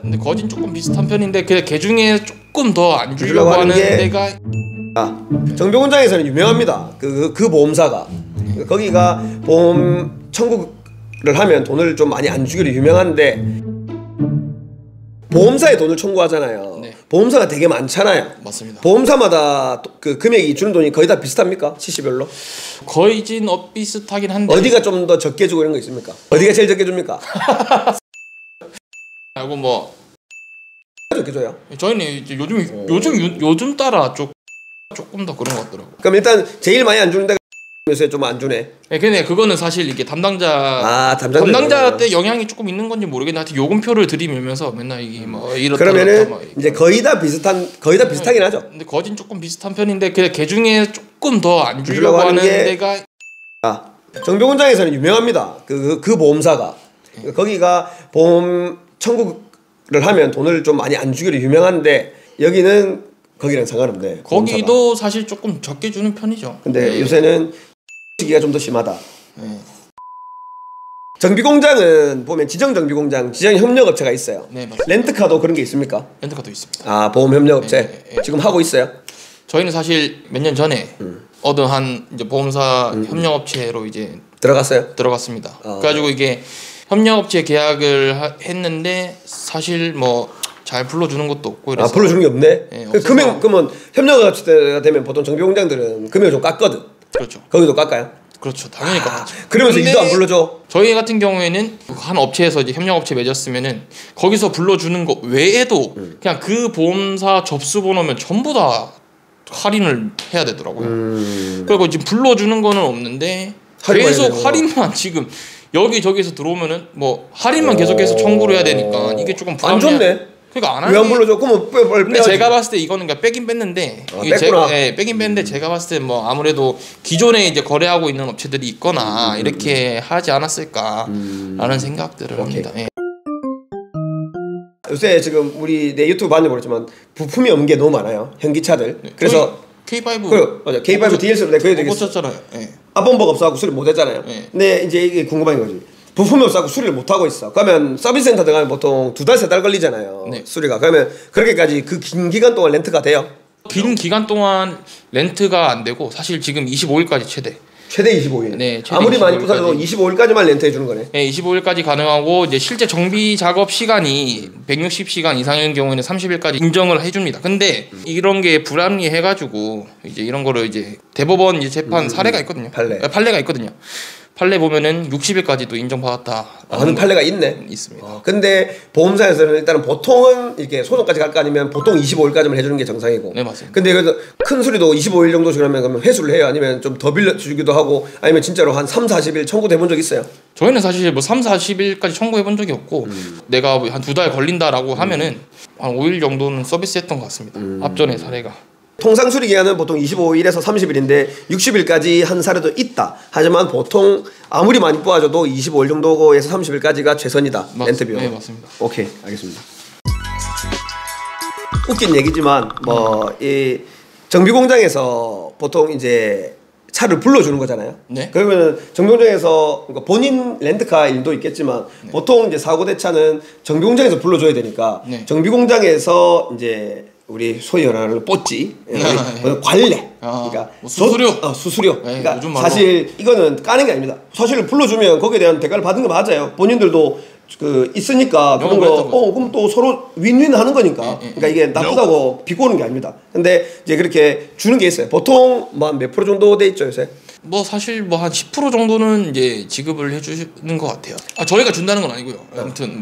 근데 거진 조금 비슷한 편인데 그 중에 조금 더 안 주려고 하는 데가 정비공장에서는 유명합니다. 그 보험사가 거기가 보험 청구를 하면 돈을 좀 많이 안 주기로 유명한데 보험사에 돈을 청구하잖아요. 네. 보험사가 되게 많잖아요. 맞습니다. 보험사마다 그 금액이 주는 돈이 거의 다 비슷합니까? CC별로? 거의 비슷하긴 한데 어디가 좀 더 적게 주고 이런 거 있습니까? 어디가 제일 적게 줍니까? 하고 뭐 적게 줘요? 저희는 이제 요즘 따라 조금 더 그런 것 같더라고. 그럼 일단 제일 많이 안 주는 데가 요새 좀 안 주네. 네, 근데 그거는 사실 이게 담당자 때 영향이 조금 있는 건지 모르겠는데 하여튼 요금표를 들이밀면서 맨날 이게 뭐 이렇다 그러면은 뭐 이제 거의 다 비슷하긴 하죠. 근데 거진 조금 비슷한 편인데 그 중에 조금 더 안 주려고 하는 데가 정비공장에서는 유명합니다. 그 보험사가 거기가 보험 청구를 하면 돈을 좀 많이 안 주기로 유명한데 여기는 거기랑 상관없네. 거기도 보험사가. 사실 조금 적게 주는 편이죠. 근데 네. 요새는 시기가 좀 더 심하다. 네. 정비공장은 보면 지정정비공장, 지정협력업체가 있어요. 네, 맞습니다. 렌트카도 그런 게 있습니까? 렌트카도 있습니다. 아, 보험협력업체 네. 지금 하고 있어요? 저희는 사실 몇 년 전에 얻은 한 이제 보험사 협력업체로 이제 들어갔습니다. 그래가지고 이게 협력업체 계약을 했는데 사실 뭐 잘 불러주는 것도 없고 이래서. 불러주는 게 없네? 네, 금액 그러면 협력업체가 되면 보통 정비공장들은 금액을 좀 깎거든. 그렇죠. 거기도 깎아요? 그렇죠. 당연히 깎죠. 그러면서 일도 안 불러줘? 저희 같은 경우에는 한 업체에서 이제 협력업체 맺었으면은 거기서 불러주는 거 외에도 그냥 그 보험사 접수번호면 전부 다 할인을 해야 되더라고요. 그리고 지금 불러주는 거는 없는데 계속 할인만 지금 여기저기서 들어오면은 뭐 할인만 계속해서 청구를 해야 되니까 이게 조금 안 좋네. 그러니까 안 하는 왜 안 불러줘? 그러면 근데 제가 봤을 때 이거는 그러니까 빼긴 뺐는데 빼긴 뺐는데 제가 봤을 때 뭐 아무래도 기존에 이제 거래하고 있는 업체들이 있거나 이렇게 하지 않았을까라는 생각들을 합니다. 예. 요새 지금 우리 내 유튜브 봤는지 모르지만 부품이 없는 게 너무 많아요. 현기차들. 네. 그래서 K5 맞아. K5 DLC로 내가 그래야 되겠어. 꽂혔잖아요. 예. 아범버가 없어갖고 수리를 못 했잖아요. 네. 근데 이제 이게 궁금한 거지. 부품이 없어갖고 수리를 못 하고 있어. 그러면 서비스 센터 들어가면 보통 2달, 3달 걸리잖아요. 네. 수리가. 그러면 그렇게까지 그 긴 기간 동안 렌트가 돼요? 긴 기간 동안 렌트가 안 되고 사실 지금 25일까지 최대 25일. 네, 최대 아무리 많이 25일까지. 부서져도 25일까지만 렌트해 주는 거네. 네, 25일까지 가능하고 이제 실제 정비 작업 시간이 160시간 이상인 경우에는 30일까지 인정을 해줍니다. 근데 이런 게 불합리해 가지고 이제 이런 거를 이제 대법원 이제 재판 사례가 있거든요. 판례가 있거든요. 판례 보면은 60일까지도 인정받았다. 하는 판례가 있네. 있습니다. 근데 보험사에서는 일단은 보통은 이렇게 소송까지 갈 거 아니면 보통 25일까지만 해주는 게 정상이고. 네, 맞습니다. 근데 그래도 큰 수리도 25일 정도씩 그러면 회수를 해요? 아니면 좀 더 빌려주기도 하고 아니면 진짜로 한 3, 40일 청구돼 본 적 있어요? 저희는 사실 뭐 3, 40일까지 청구해 본 적이 없고 내가 한 2달 걸린다라고 하면은 한 5일 정도는 서비스했던 것 같습니다. 앞전에 사례가. 통상 수리 기간은 보통 25일에서 30일인데 60일까지 한 사례도 있다. 하지만 보통 아무리 많이 뽑아줘도 25일 정도에서 30일까지가 최선이다. 렌트 비용. 네, 맞습니다. 오케이, 알겠습니다. 웃긴 얘기지만 뭐 이 정비공장에서 보통 이제 차를 불러주는 거잖아요. 네. 그러면 정비공장에서 본인 렌트카 일도 있겠지만 네. 보통 이제 사고 대차는 정비공장에서 불러줘야 되니까 네. 정비공장에서 이제 우리 소위 말하는 뽀찌, 관례, 그러니까 뭐 수수료, 수수료. 네, 그러니까 사실 이거는 까는 게 아닙니다. 사실 불러주면 거기에 대한 대가를 받은 거 맞아요. 본인들도 그 있으니까 그런 거, 그럼 또 서로 윈윈 하는 거니까. 그러니까 이게 나쁘다고 비꼬는 게 아닙니다. 근데 이제 그렇게 주는 게 있어요. 보통 뭐 몇 프로 정도 돼 있죠 요새? 뭐 사실 뭐 한 10% 정도는 이제 지급을 해주는 것 같아요. 저희가 준다는 건 아니고요. 아무튼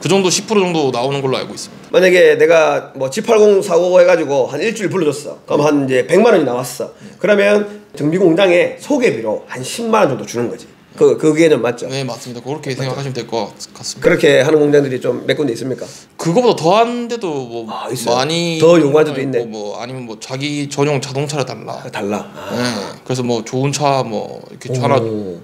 그 정도 10% 정도 나오는 걸로 알고 있습니다. 만약에 내가 뭐 G80 사고 해가지고 한 일주일 불러줬어. 그럼 한 이제 100만 원이 나왔어. 그러면 정비공장에 소개비로 한 10만 원 정도 주는 거지. 그 개념 맞죠? 네, 맞습니다. 그렇게 생각하시면 될 것 같습니다. 그렇게 하는 공장들이 좀 몇 군데 있습니까? 그거보다 더한 데도 뭐 많이 더 요구한 데도 있네. 뭐 아니면 뭐 자기 전용 자동차를 달라. 달라. 네. 그래서 뭐 좋은 차 뭐 이렇게 하나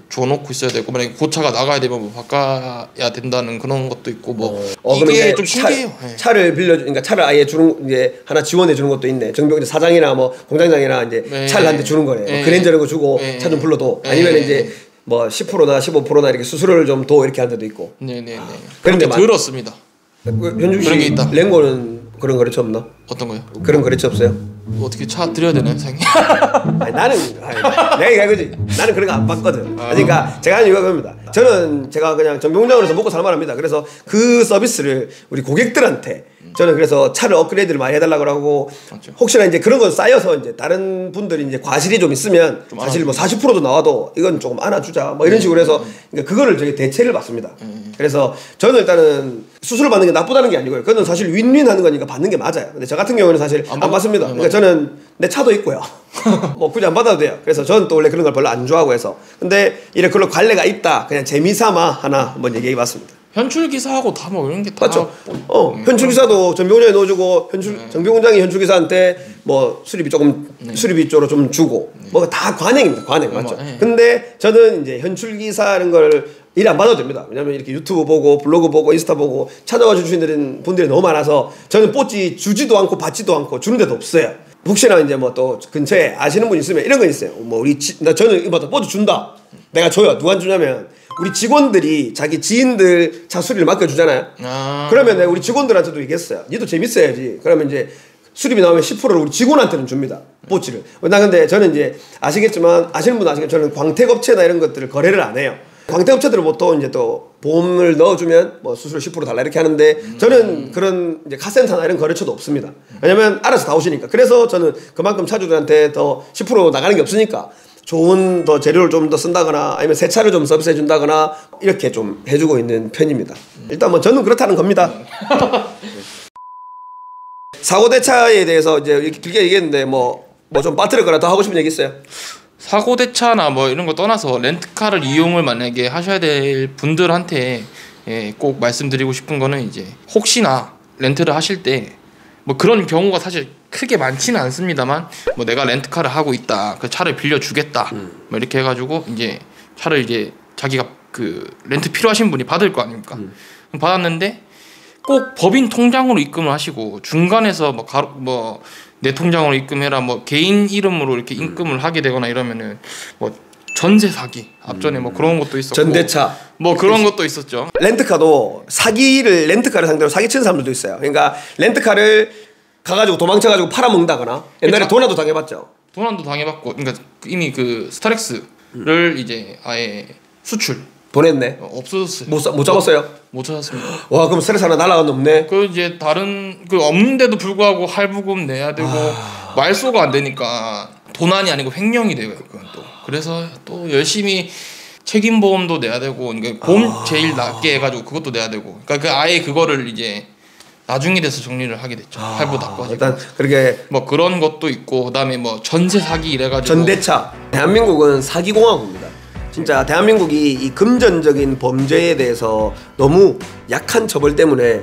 줘놓고 있어야 되고 만약에 그 차가 나가야 되면 뭐 바꿔야 된다는 그런 것도 있고 뭐 이게 좀 신기해요. 차를 그러니까 차를 아예 주는 이제 하나 지원해 주는 것도 있네. 정비공장 사장이나 뭐 공장장이나 이제 차를 한 대 주는 거네. 뭐 그랜저 이런 거 주고 차 좀 불러도 아니면 이제 뭐 10%나 15%나 이렇게 수수료를 좀 더 이렇게 하는 데도 있고. 네네네. 그런데 들었습니다. 현중 씨 그런 게 있다. 랭고는 그런 거래처 없나? 어떤 거요? 그런 거래처 없어요? 어떻게 차 드려야 되나요, 사장님? 아니, 나는 내가 이거지. 나는 그런 거 안 봤거든. 그러니까 제가 하는 이유가 그겁니다. 저는 제가 그냥 정비공장으로서 먹고 살만합니다. 그래서 그 서비스를 우리 고객들한테 저는 그래서 차를 업그레이드를 많이 해달라고 하고 맞죠. 혹시나 이제 그런 거 쌓여서 이제 다른 분들이 이제 과실이 좀 있으면 좀 사실 뭐 40%도 나와도 이건 조금 안아주자 뭐 이런 식으로 해서 그러니까 그거를 저희 대체를 받습니다. 그래서 저는 일단은 수수료 받는 게 나쁘다는 게 아니고요. 그거는 사실 윈윈 하는 거니까 받는 게 맞아요. 근데 저 같은 경우는 사실 안 받습니다. 그러니까 저는 내 차도 있고요. 뭐 굳이 안 받아도 돼요. 그래서 저는 또 원래 그런 걸 별로 안 좋아하고 해서 근데 이래 그런 관례가 있다. 그냥 재미삼아 하나 한번 얘기해봤습니다. 현출 기사하고 다 뭐 이런 게 다 맞죠? 현출 기사도 정비공장에 넣어주고 정비공장이 현출 기사한테 뭐 수리비 조금 수리비 쪽으로 좀 주고 뭐 다 관행입니다. 관행 맞죠? 근데 저는 이제 현출 기사라는 걸 일 안 받아도 됩니다. 왜냐면 이렇게 유튜브 보고 블로그 보고 인스타 보고 찾아와 주시는 분들이 너무 많아서 저는 뽀찌 주지도 않고 받지도 않고 주는 데도 없어요. 혹시나 이제 뭐 또 근처에 아시는 분 있으면 이런 거 있어요. 뭐 저는 이거 뽀찌 준다. 내가 줘요. 누가 주냐면 우리 직원들이 자기 지인들 차 수리를 맡겨주잖아요. 그러면 내가 우리 직원들한테도 얘기했어요. 니도 재밌어야지. 그러면 이제 수리비 나오면 10%를 우리 직원한테는 줍니다. 뽀찌를. 나 근데 저는 이제 아시겠지만 아시는 분은 아시겠지만 저는 광택업체나 이런 것들을 거래를 안 해요. 광택업체들은 보통 이제 또 보험을 넣어주면 뭐 수수료 10% 달라 이렇게 하는데 저는 그런 이제 카센터나 이런 거래처도 없습니다. 왜냐면 알아서 다 오시니까. 그래서 저는 그만큼 차주들한테 더 10% 나가는 게 없으니까 좋은 더 재료를 좀 더 쓴다거나 아니면 새 차를 좀 서비스해 준다거나 이렇게 좀 해주고 있는 편입니다. 일단 뭐 저는 그렇다는 겁니다. 사고 대차에 대해서 이제 이렇게 길게 얘기했는데 뭐 좀 빠뜨릴 거나 더 하고 싶은 얘기 있어요? 사고 대차나 뭐 이런 거 떠나서 렌트카를 이용을 만약에 하셔야 될 분들한테 꼭 말씀드리고 싶은 거는 이제 혹시나 렌트를 하실 때 뭐 그런 경우가 사실 크게 많지는 않습니다만 뭐 내가 렌트카를 하고 있다 그 차를 빌려주겠다 뭐 이렇게 해가지고 이제 차를 이제 자기가 그 렌트 필요하신 분이 받을 거 아닙니까? 받았는데 꼭 법인 통장으로 입금을 하시고 중간에서 뭐 내 통장으로 입금해라 뭐 개인 이름으로 이렇게 입금을 하게 되거나 이러면은 뭐 전세 사기 앞전에 뭐 그런 것도 있었고 전대차 뭐 그런 것도 있었죠. 렌트카도 렌트카를 상대로 사기치는 사람들도 있어요. 그러니까 렌트카를 가가지고 도망쳐가지고 팔아먹는다거나 옛날에 도난도 당해봤죠. 도난도 당해봤고 그러니까 이미 그 스타렉스를 이제 아예 수출 보냈네. 없어졌어요. 못 잡았어요? 못 찾았습니다. 와 그럼 스트레스 하나 날아간 놈 없네. 그 이제 다른 그 없는데도 불구하고 할부금 내야 되고 말소가 안 되니까 도난이 아니고 횡령이 돼요. 그건 또 그래서 또 열심히 책임보험도 내야 되고 그러니까 보험 제일 낮게 해가지고 그것도 내야 되고 그러니까 그 아예 그거를 이제 나중에 돼서 정리를 하게 됐죠. 할부 다 꺼지고 일단 그렇게 뭐 그런 것도 있고 그다음에 뭐 전세 사기 이래가지고 전대차 대한민국은 사기공화국입니다. 진짜 대한민국이 이 금전적인 범죄에 대해서 너무 약한 처벌 때문에